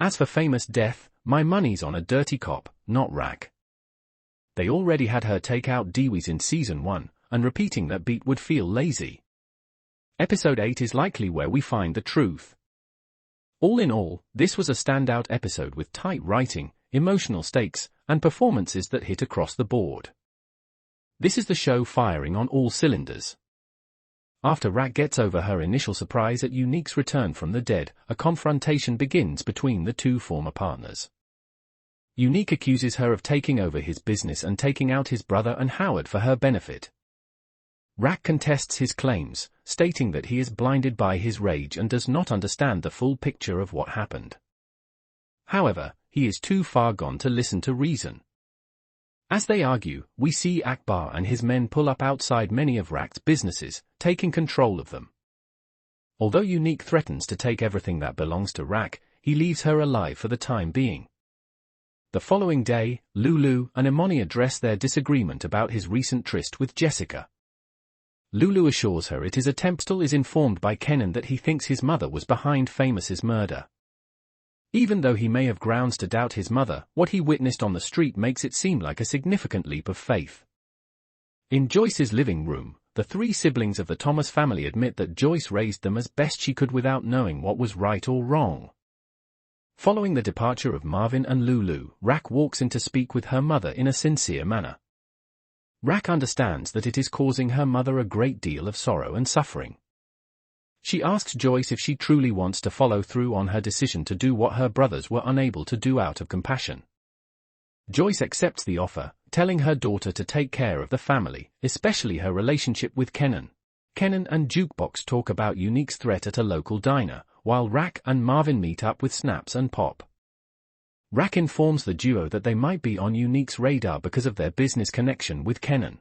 As for famous death, my money's on a dirty cop, not Rack. They already had her take out Dewees in Season 1, and repeating that beat would feel lazy. Episode 8 is likely where we find the truth. All in all, this was a standout episode with tight writing, emotional stakes, and performances that hit across the board. This is the show firing on all cylinders. After Rack gets over her initial surprise at Unique's return from the dead, a confrontation begins between the two former partners. Unique accuses her of taking over his business and taking out his brother and Howard for her benefit. Rack contests his claims, stating that he is blinded by his rage and does not understand the full picture of what happened. However, he is too far gone to listen to reason. As they argue, we see Akbar and his men pull up outside many of Rack's businesses, taking control of them. Although Unique threatens to take everything that belongs to Rack, he leaves her alive for the time being. The following day, Lulu and Imani address their disagreement about his recent tryst with Jessica. Lulu assures her it is a Tempstal is informed by Kenan that he thinks his mother was behind Famous's murder. Even though he may have grounds to doubt his mother, what he witnessed on the street makes it seem like a significant leap of faith. In Joyce's living room, the three siblings of the Thomas family admit that Joyce raised them as best she could without knowing what was right or wrong. Following the departure of Marvin and Lulu, Rack walks in to speak with her mother in a sincere manner. Rack understands that it is causing her mother a great deal of sorrow and suffering. She asks Joyce if she truly wants to follow through on her decision to do what her brothers were unable to do out of compassion. Joyce accepts the offer, telling her daughter to take care of the family, especially her relationship with Kenan. Kenan and Jukebox talk about Unique's threat at a local diner, while Rack and Marvin meet up with Snaps and Pop. Rack informs the duo that they might be on Unique's radar because of their business connection with Kenan.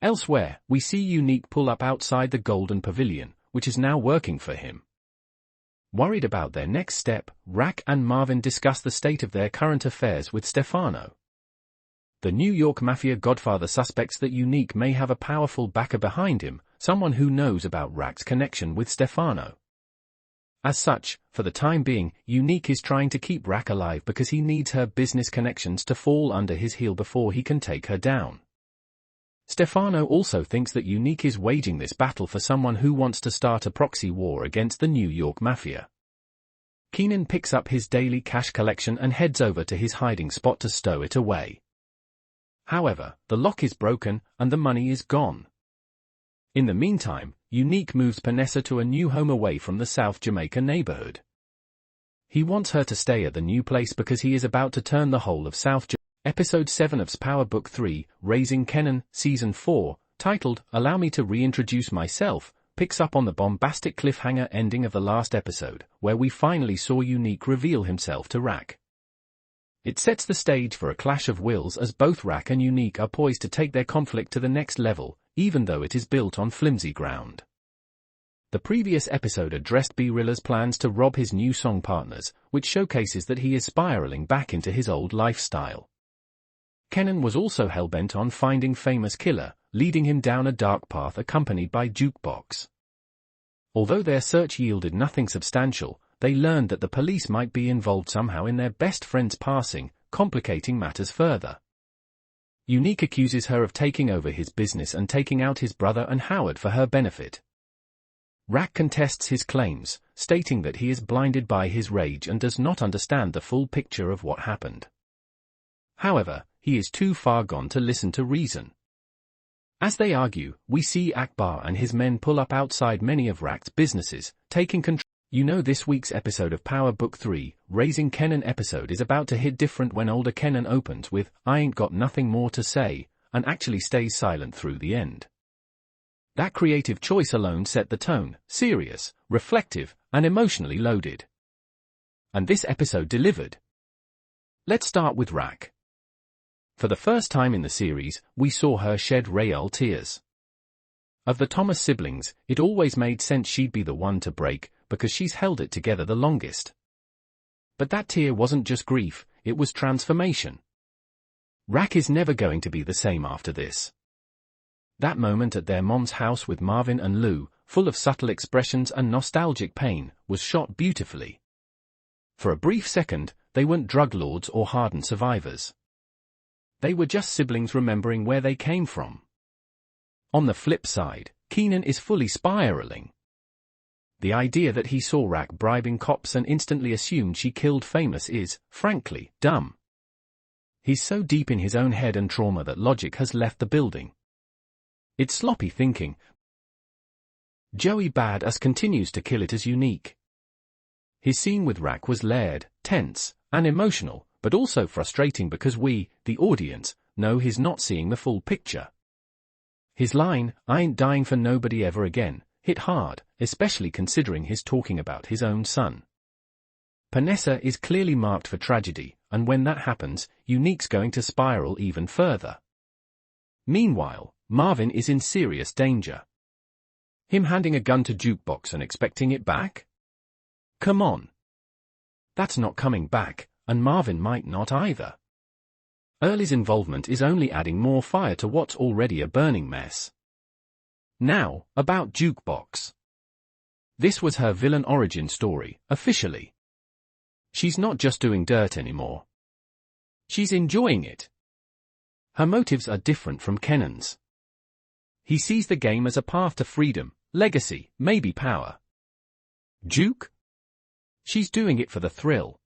Elsewhere, we see Unique pull up outside the Golden Pavilion, which is now working for him. Worried about their next step, Rack and Marvin discuss the state of their current affairs with Stefano. The New York Mafia Godfather suspects that Unique may have a powerful backer behind him, someone who knows about Rack's connection with Stefano. As such, for the time being, Unique is trying to keep Rack alive because he needs her business connections to fall under his heel before he can take her down. Stefano also thinks that Unique is waging this battle for someone who wants to start a proxy war against the New York Mafia. Kenan picks up his daily cash collection and heads over to his hiding spot to stow it away. However, the lock is broken, and the money is gone. In the meantime, Unique moves Panessa to a new home away from the South Jamaica neighborhood. He wants her to stay at the new place because he is about to turn the whole of South Jamaica. Episode 7 of Power Book 3, Raising Kenan, Season 4, titled, Allow Me to Reintroduce Myself, picks up on the bombastic cliffhanger ending of the last episode, where we finally saw Unique reveal himself to Rack. It sets the stage for a clash of wills as both Rack and Unique are poised to take their conflict to the next level, even though it is built on flimsy ground. The previous episode addressed B-Rilla's plans to rob his new song partners, which showcases that he is spiraling back into his old lifestyle. Kenan was also hell-bent on finding Famous Killer, leading him down a dark path accompanied by Jukebox. Although their search yielded nothing substantial, they learned that the police might be involved somehow in their best friend's passing, complicating matters further. Unique accuses her of taking over his business and taking out his brother and Howard for her benefit. Rack contests his claims, stating that he is blinded by his rage and does not understand the full picture of what happened. However, he is too far gone to listen to reason. As they argue, we see Akbar and his men pull up outside many of Rack's businesses, taking control. You know, this week's episode of Power Book 3, Raising Kenan episode is about to hit different when older Kenan opens with, I ain't got nothing more to say, and actually stays silent through the end. That creative choice alone set the tone, serious, reflective, and emotionally loaded. And this episode delivered. Let's start with Rack. For the first time in the series, we saw her shed real tears. Of the Thomas siblings, it always made sense she'd be the one to break, because she's held it together the longest. But that tear wasn't just grief, it was transformation. Rack is never going to be the same after this. That moment at their mom's house with Marvin and Lou, full of subtle expressions and nostalgic pain, was shot beautifully. For a brief second, they weren't drug lords or hardened survivors. They were just siblings remembering where they came from. On the flip side, Kenan is fully spiraling. The idea that he saw Rack bribing cops and instantly assumed she killed Famous is, frankly, dumb. He's so deep in his own head and trauma that logic has left the building. It's sloppy thinking. Joey Badass continues to kill it as unique. His scene with Rack was layered, tense, and emotional, but also frustrating because we, the audience, know he's not seeing the full picture. His line, "I ain't dying for nobody ever again," hit hard, especially considering he's talking about his own son. Panessa is clearly marked for tragedy, and when that happens, Unique's going to spiral even further. Meanwhile, Marvin is in serious danger. Him handing a gun to Jukebox and expecting it back? Come on. That's not coming back, and Marvin might not either. Early's involvement is only adding more fire to what's already a burning mess. Now, about Jukebox. This was her villain origin story, officially. She's not just doing dirt anymore. She's enjoying it. Her motives are different from Kanan'S. He sees the game as a path to freedom, legacy, maybe power. Juke? She's doing it for the thrill.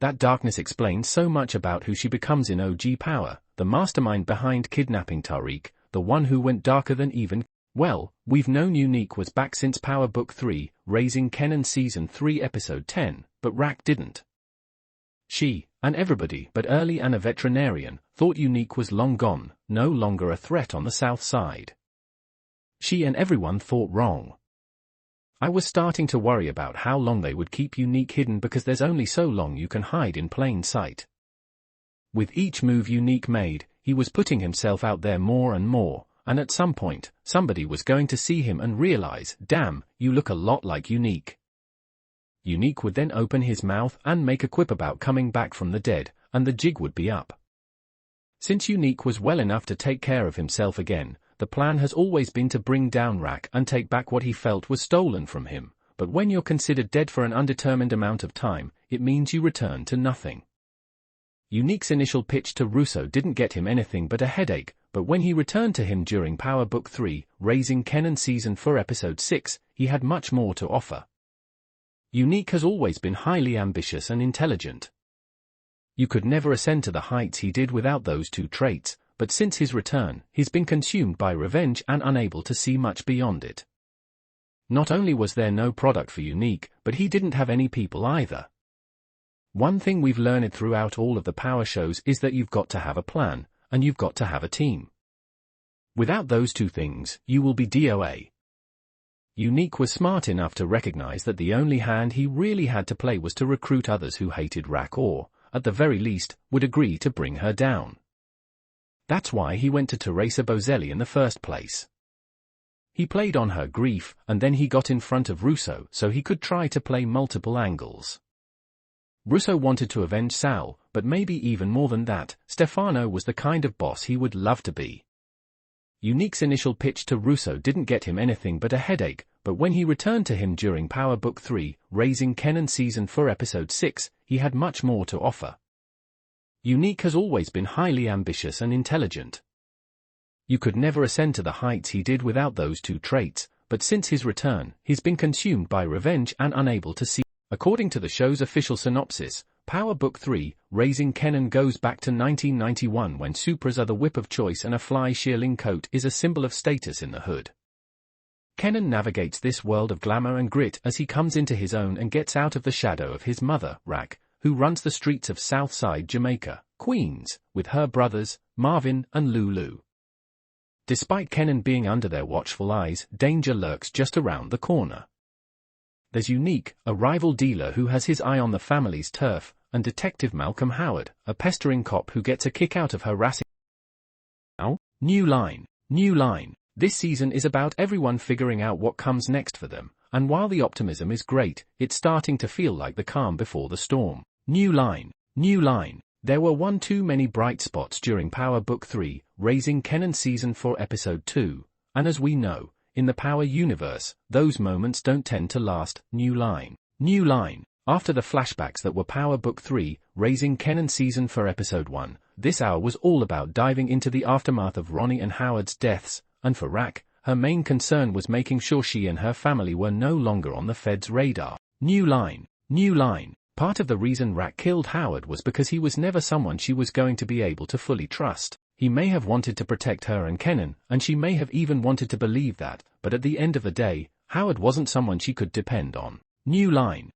That darkness explains so much about who she becomes in OG Power, the mastermind behind kidnapping Tariq, the one who went darker than even. Well, we've known Unique was back since Power Book 3, Raising Kenan Season 3 Episode 10, but Rack didn't. She, and everybody but Early and a veterinarian, thought Unique was long gone, no longer a threat on the south side. She and everyone thought wrong. I was starting to worry about how long they would keep Unique hidden because there's only so long you can hide in plain sight. With each move Unique made, he was putting himself out there more and more, and at some point, somebody was going to see him and realize, damn, you look a lot like Unique. Unique would then open his mouth and make a quip about coming back from the dead, and the jig would be up. Since Unique was well enough to take care of himself again, the plan has always been to bring down Rack and take back what he felt was stolen from him, but when you're considered dead for an undetermined amount of time, it means you return to nothing. Unique's initial pitch to Russo didn't get him anything but a headache, but when he returned to him during Power Book 3, Raising Kenan Season 4 Episode 6, he had much more to offer. Unique has always been highly ambitious and intelligent. You could never ascend to the heights he did without those two traits, but since his return, he's been consumed by revenge and unable to see much beyond it. Not only was there no product for Unique, but he didn't have any people either. One thing we've learned throughout all of the Power shows is that you've got to have a plan, and you've got to have a team. Without those two things, you will be DOA. Unique was smart enough to recognize that the only hand he really had to play was to recruit others who hated Rack or, at the very least, would agree to bring her down. That's why he went to Teresa Bozelli in the first place. He played on her grief, and then he got in front of Russo so he could try to play multiple angles. Russo wanted to avenge Sal, but maybe even more than that, Stefano was the kind of boss he would love to be. Unique's initial pitch to Russo didn't get him anything but a headache, but when he returned to him during Power Book 3, Raising Kenan Season 4 Episode 6, he had much more to offer. Unique has always been highly ambitious and intelligent. You could never ascend to the heights he did without those two traits, but since his return, he's been consumed by revenge and unable to see. According to the show's official synopsis, Power Book 3, Raising Kenan goes back to 1991 when Supras are the whip of choice and a fly shearling coat is a symbol of status in the hood. Kenan navigates this world of glamour and grit as he comes into his own and gets out of the shadow of his mother, Rack, who runs the streets of Southside Jamaica, Queens, with her brothers, Marvin and Lulu. Despite Kenan being under their watchful eyes, danger lurks just around the corner. There's Unique, a rival dealer who has his eye on the family's turf, and Detective Malcolm Howard, a pestering cop who gets a kick out of harassing. Now, new line. This season is about everyone figuring out what comes next for them, and while the optimism is great, it's starting to feel like the calm before the storm. New line. There were one too many bright spots during Power Book 3, Raising Kenan Season 4 Episode 2, and as we know, in the Power universe, those moments don't tend to last. New line. After the flashbacks that were Power Book 3, Raising Kenan Season for Episode 1, this hour was all about diving into the aftermath of Ronnie and Howard's deaths, and for Rack, her main concern was making sure she and her family were no longer on the Fed's radar. New line. Part of the reason Rack killed Howard was because he was never someone she was going to be able to fully trust. He may have wanted to protect her and Kenan, and she may have even wanted to believe that, but at the end of the day, Howard wasn't someone she could depend on. New line.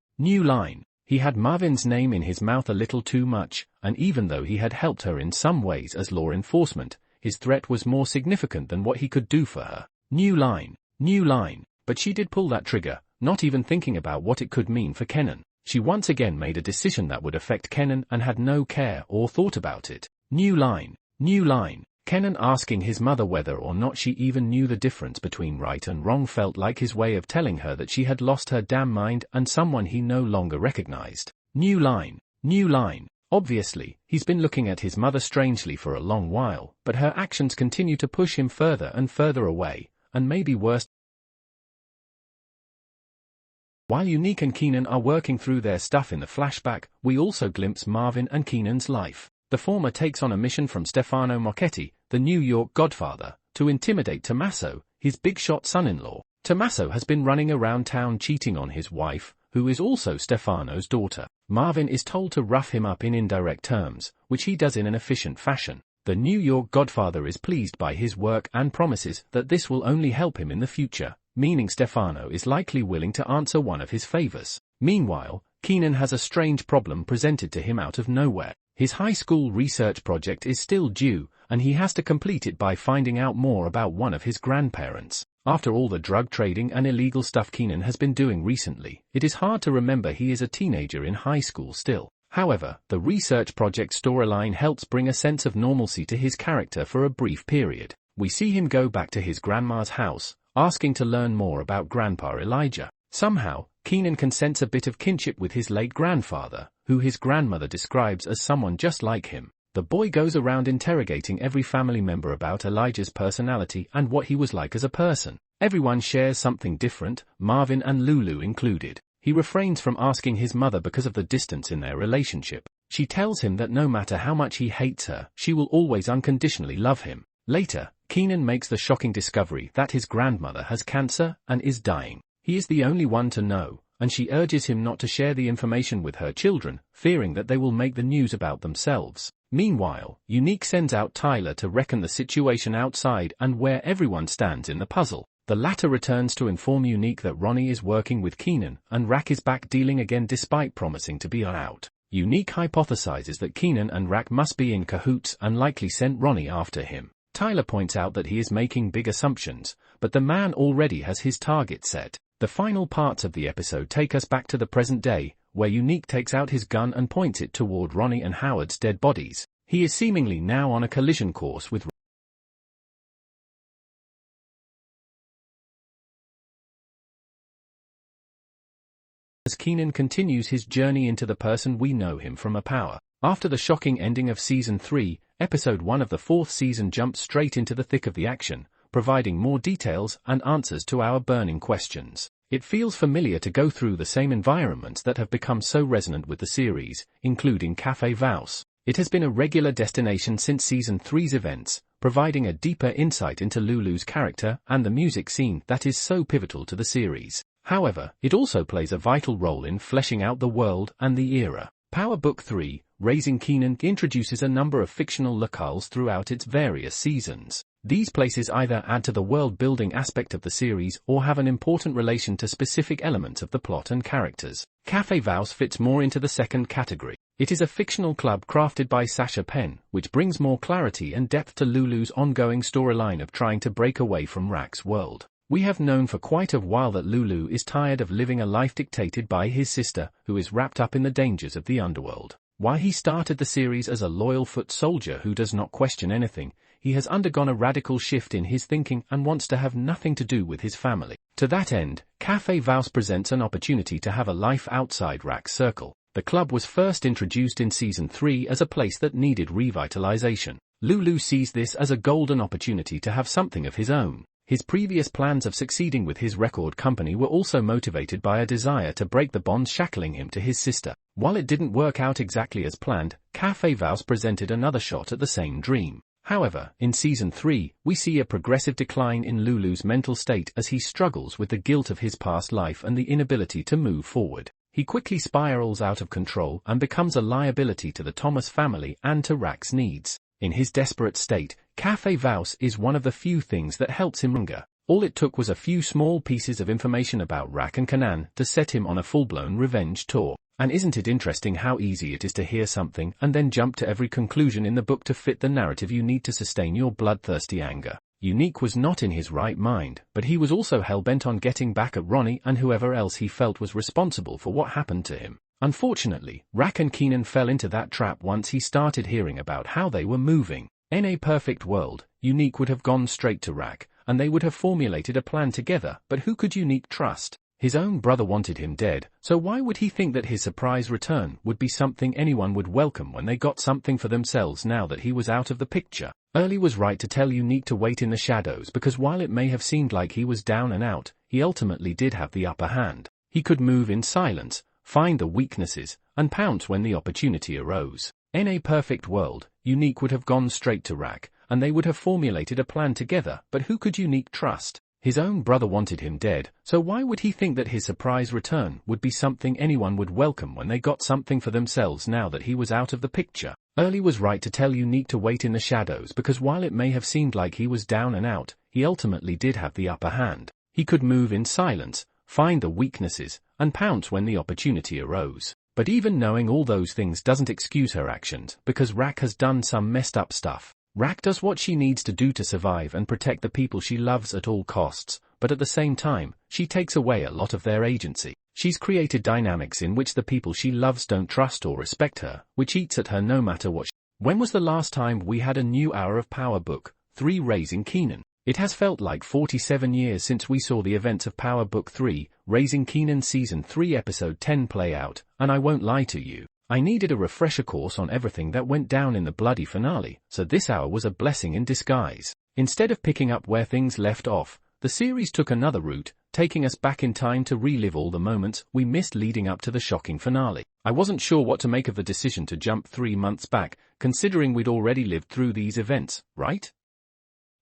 He had Marvin's name in his mouth a little too much, and even though he had helped her in some ways as law enforcement, his threat was more significant than what he could do for her. New line. But she did pull that trigger, not even thinking about what it could mean for Kenan. She once again made a decision that would affect Kenan and had no care or thought about it. New line. Kenan asking his mother whether or not she even knew the difference between right and wrong felt like his way of telling her that she had lost her damn mind and someone he no longer recognized. New line. Obviously, he's been looking at his mother strangely for a long while, but her actions continue to push him further and further away, and maybe worse. While Unique and Kenan are working through their stuff in the flashback, we also glimpse Marvin and Kanan'S life. The former takes on a mission from Stefano Marchetti, the New York godfather, to intimidate Tommaso, his big-shot son-in-law. Tommaso has been running around town cheating on his wife, who is also Stefano's daughter. Marvin is told to rough him up in indirect terms, which he does in an efficient fashion. The New York godfather is pleased by his work and promises that this will only help him in the future, meaning Stefano is likely willing to answer one of his favors. Meanwhile, Kenan has a strange problem presented to him out of nowhere. His high school research project is still due, and he has to complete it by finding out more about one of his grandparents. After all the drug trading and illegal stuff Kenan has been doing recently, it is hard to remember he is a teenager in high school still. However, the research project storyline helps bring a sense of normalcy to his character for a brief period. We see him go back to his grandma's house, asking to learn more about Grandpa Elijah. Somehow, Kenan can sense a bit of kinship with his late grandfather, who his grandmother describes as someone just like him. The boy goes around interrogating every family member about Elijah's personality and what he was like as a person. Everyone shares something different, Marvin and Lulu included. He refrains from asking his mother because of the distance in their relationship. She tells him that no matter how much he hates her, she will always unconditionally love him. Later, Kenan makes the shocking discovery that his grandmother has cancer and is dying. He is the only one to know, and she urges him not to share the information with her children, fearing that they will make the news about themselves. Meanwhile, Unique sends out Tyler to reckon the situation outside and where everyone stands in the puzzle. The latter returns to inform Unique that Ronnie is working with Kenan, and Rack is back dealing again despite promising to be out. Unique hypothesizes that Kenan and Rack must be in cahoots and likely sent Ronnie after him. Tyler points out that he is making big assumptions, but the man already has his target set. The final parts of the episode take us back to the present day, where Unique takes out his gun and points it toward Ronnie and Howard's dead bodies. He is seemingly now on a collision course with as Kenan continues his journey into the person we know him from. After the shocking ending of Season 3, Episode 1 of the 4th season jumps straight into the thick of the action, providing more details and answers to our burning questions. It feels familiar to go through the same environments that have become so resonant with the series, including Café Vouse. It has been a regular destination since Season 3's events, providing a deeper insight into Lulu's character and the music scene that is so pivotal to the series. However, it also plays a vital role in fleshing out the world and the era. Power Book 3, Raising Kenan, introduces a number of fictional locales throughout its various seasons. These places either add to the world-building aspect of the series or have an important relation to specific elements of the plot and characters. Café Vouse fits more into the second category. It is a fictional club crafted by Sasha Penn, which brings more clarity and depth to Lulu's ongoing storyline of trying to break away from Rack's world. We have known for quite a while that Lulu is tired of living a life dictated by his sister, who is wrapped up in the dangers of the underworld. While he started the series as a loyal foot soldier who does not question anything, he has undergone a radical shift in his thinking and wants to have nothing to do with his family. To that end, Café Vouse presents an opportunity to have a life outside Rack's circle. The club was first introduced in Season 3 as a place that needed revitalization. Lulu sees this as a golden opportunity to have something of his own. His previous plans of succeeding with his record company were also motivated by a desire to break the bonds shackling him to his sister. While it didn't work out exactly as planned, Café Vouse presented another shot at the same dream. However, in Season 3, we see a progressive decline in Lulu's mental state as he struggles with the guilt of his past life and the inability to move forward. He quickly spirals out of control and becomes a liability to the Thomas family and to Rack's needs. In his desperate state, Café Vouse is one of the few things that helps him longer. All it took was a few small pieces of information about Rack and Kenan to set him on a full-blown revenge tour. And isn't it interesting how easy it is to hear something and then jump to every conclusion in the book to fit the narrative you need to sustain your bloodthirsty anger? Unique was not in his right mind, but he was also hell-bent on getting back at Ronnie and whoever else he felt was responsible for what happened to him. Unfortunately, Rack and Kenan fell into that trap once he started hearing about how they were moving. In a perfect world, Unique would have gone straight to Rack, and they would have formulated a plan together, but who could Unique trust? His own brother wanted him dead, so why would he think that his surprise return would be something anyone would welcome when they got something for themselves now that he was out of the picture? Early was right to tell Unique to wait in the shadows because while it may have seemed like he was down and out, he ultimately did have the upper hand. He could move in silence, find the weaknesses, and pounce when the opportunity arose. In a perfect world, Unique would have gone straight to Rack, and they would have formulated a plan together, but who could Unique trust? His own brother wanted him dead, so why would he think that his surprise return would be something anyone would welcome when they got something for themselves now that he was out of the picture? Early was right to tell Unique to wait in the shadows because while it may have seemed like he was down and out, he ultimately did have the upper hand. He could move in silence, find the weaknesses, and pounce when the opportunity arose. But even knowing all those things doesn't excuse her actions because Rack has done some messed up stuff. Rack does what she needs to do to survive and protect the people she loves at all costs, but at the same time, she takes away a lot of their agency. She's created dynamics in which the people she loves don't trust or respect her, which eats at her no matter what. When was the last time we had a new hour of Power Book 3 Raising Kenan? It has felt like 47 years since we saw the events of Power Book 3, Raising Kenan Season 3 Episode 10 play out, and I won't lie to you. I needed a refresher course on everything that went down in the bloody finale, so this hour was a blessing in disguise. Instead of picking up where things left off, the series took another route, taking us back in time to relive all the moments we missed leading up to the shocking finale. I wasn't sure what to make of the decision to jump 3 months back, considering we'd already lived through these events, right?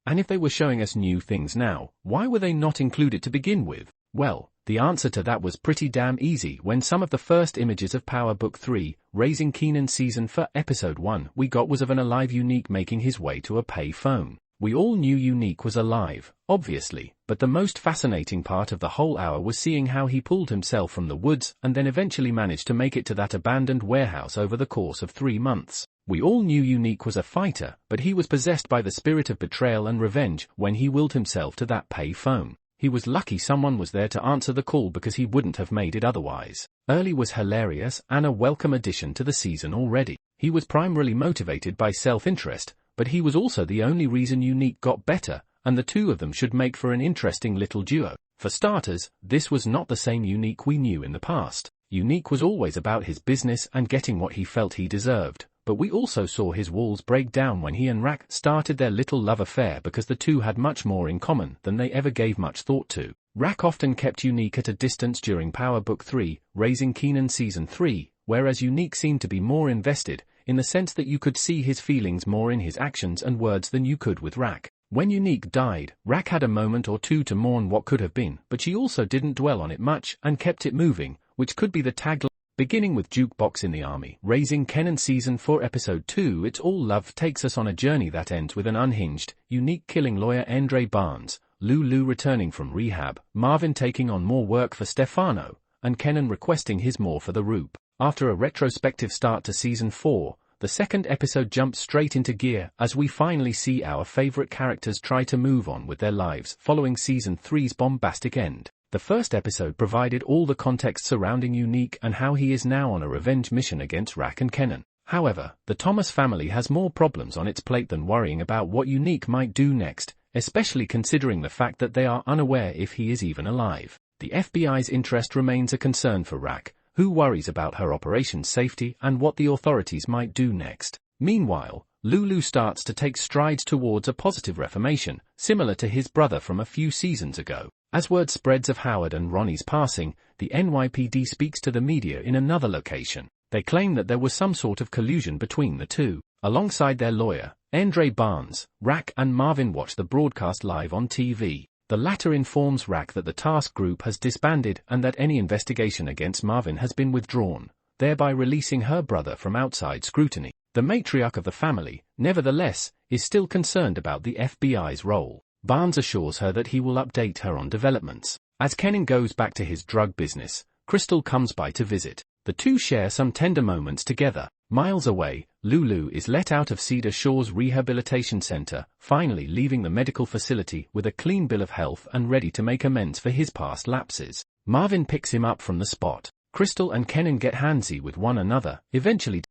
And if they were showing us new things now, why were they not included to begin with? Well, the answer to that was pretty damn easy when some of the first images of Power Book 3, Raising Kenan Season for Episode 1 we got was of an alive Unique making his way to a pay phone. We all knew Unique was alive, obviously, but the most fascinating part of the whole hour was seeing how he pulled himself from the woods and then eventually managed to make it to that abandoned warehouse over the course of 3 months. We all knew Unique was a fighter, but he was possessed by the spirit of betrayal and revenge when he willed himself to that pay phone. He was lucky someone was there to answer the call because he wouldn't have made it otherwise. Early was hilarious and a welcome addition to the season already. He was primarily motivated by self-interest, but he was also the only reason Unique got better, and the two of them should make for an interesting little duo. For starters, this was not the same Unique we knew in the past. Unique was always about his business and getting what he felt he deserved, but we also saw his walls break down when he and Rack started their little love affair because the two had much more in common than they ever gave much thought to. Rack often kept Unique at a distance during Power Book 3, Raising Kenan Season 3, whereas Unique seemed to be more invested, in the sense that you could see his feelings more in his actions and words than you could with Rack. When Unique died, Rack had a moment or two to mourn what could have been, but she also didn't dwell on it much and kept it moving, which could be the tagline. Beginning with Jukebox in the army, Raising Kenan Season 4 Episode 2 It's All Love takes us on a journey that ends with an unhinged, Unique killing lawyer Andre Barnes, Lulu returning from rehab, Marvin taking on more work for Stefano, and Kenan requesting his more for the Roop. After a retrospective start to Season 4, the second episode jumps straight into gear as we finally see our favorite characters try to move on with their lives following Season 3's bombastic end. The first episode provided all the context surrounding Unique and how he is now on a revenge mission against Rack and Kenan. However, the Thomas family has more problems on its plate than worrying about what Unique might do next, especially considering the fact that they are unaware if he is even alive. The FBI's interest remains a concern for Rack, who worries about her operation's safety and what the authorities might do next. Meanwhile, Lulu starts to take strides towards a positive reformation, similar to his brother from a few seasons ago. As word spreads of Howard and Ronnie's passing, the NYPD speaks to the media in another location. They claim that there was some sort of collusion between the two. Alongside their lawyer, Andre Barnes, Rack and Marvin watch the broadcast live on TV. The latter informs Rack that the task group has disbanded and that any investigation against Marvin has been withdrawn, thereby releasing her brother from outside scrutiny. The matriarch of the family, nevertheless, is still concerned about the FBI's role. Barnes assures her that he will update her on developments. As Kenan goes back to his drug business, Crystal comes by to visit. The two share some tender moments together. Miles away, Lulu is let out of Cedar Shores Rehabilitation Center, finally leaving the medical facility with a clean bill of health and ready to make amends for his past lapses. Marvin picks him up from the spot. Crystal and Kenan get handsy with one another, eventually